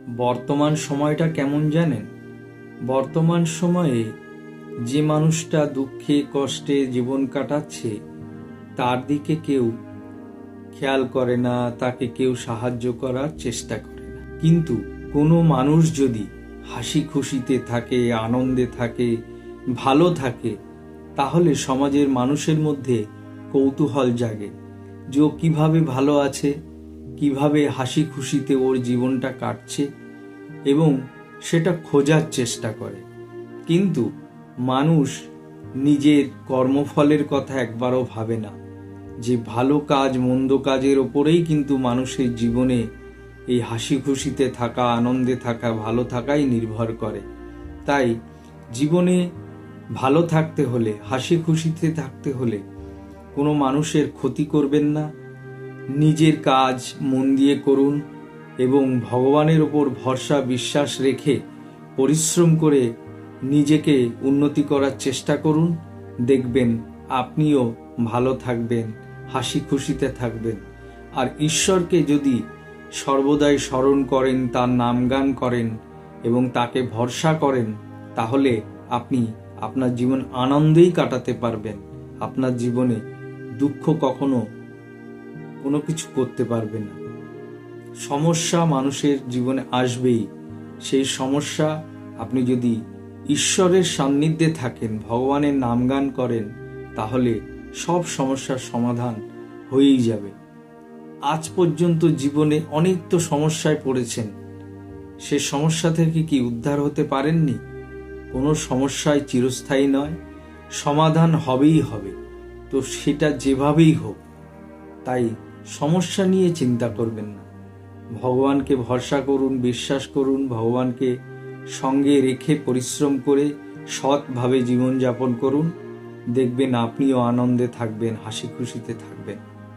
বর্তমান সময়টা কেমন জানেন? বর্তমান সময়ে যে মানুষটা দুঃখে কষ্টে জীবন কাটাচ্ছে তার দিকে কেউ খেয়াল করে না, তাকে কেউ সাহায্য করার চেষ্টা করে না। কিন্তু কোনো মানুষ যদি হাসি খুশিতে থাকে, আনন্দে থাকে, ভালো থাকে, তাহলে সমাজের মানুষের মধ্যে কৌতূহল জাগে যে ও কিভাবে ভালো আছে, কিভাবে হাসি খুশিতে ওর জীবনটা কাটছে, এবং সেটা খোঁজার চেষ্টা করে। কিন্তু মানুষ নিজের কর্মফলের কথা একবারও ভাবে না যে ভালো কাজ মন্দ কাজের ওপরেই কিন্তু মানুষের জীবনে এই হাসি খুশিতে থাকা, আনন্দে থাকা, ভালো থাকাই নির্ভর করে। তাই জীবনে ভালো থাকতে হলে, হাসি খুশিতে থাকতে হলে কোনো মানুষের ক্ষতি করবেন না, নিজের কাজ মন দিয়ে করুন এবং ভগবানের ওপর ভরসা বিশ্বাস রেখে পরিশ্রম করে নিজেকে উন্নতি করার চেষ্টা করুন। দেখবেন আপনিও ভালো থাকবেন, হাসি খুশিতে থাকবেন। আর ঈশ্বরকে যদি সর্বদাই স্মরণ করেন, তার নামগান করেন এবং তাকে ভরসা করেন, তাহলে আপনি আপনার জীবন আনন্দেই কাটাতে পারবেন। আপনার জীবনে দুঃখ কখনো কোনো কিছু করতে পারবে না। সমস্যা মানুষের জীবনে আসবেই। সেই সমস্যা আপনি যদি ঈশ্বরের সান্নিধ্যে থাকেন, ভগবানের নামগান করেন, তাহলে সব সমস্যার সমাধান হয়েই যাবে। আজ পর্যন্ত জীবনে অনেক তো সমস্যায় পড়েছেন, সে সমস্যা থেকে কি উদ্ধার হতে পারেননি? কোনো সমস্যাই চিরস্থায়ী নয়, সমাধান হবেই হবে, তো সেটা যেভাবেই হোক। তাই সমস্যা নিয়ে চিন্তা করবেন না, ভগবানকে ভরসা করুন, বিশ্বাস করুন, ভগবানকে সঙ্গে রেখে পরিশ্রম করে সৎভাবে জীবনযাপন করুন। দেখবেন আপনিও আনন্দে থাকবেন, হাসি খুশিতে থাকবেন।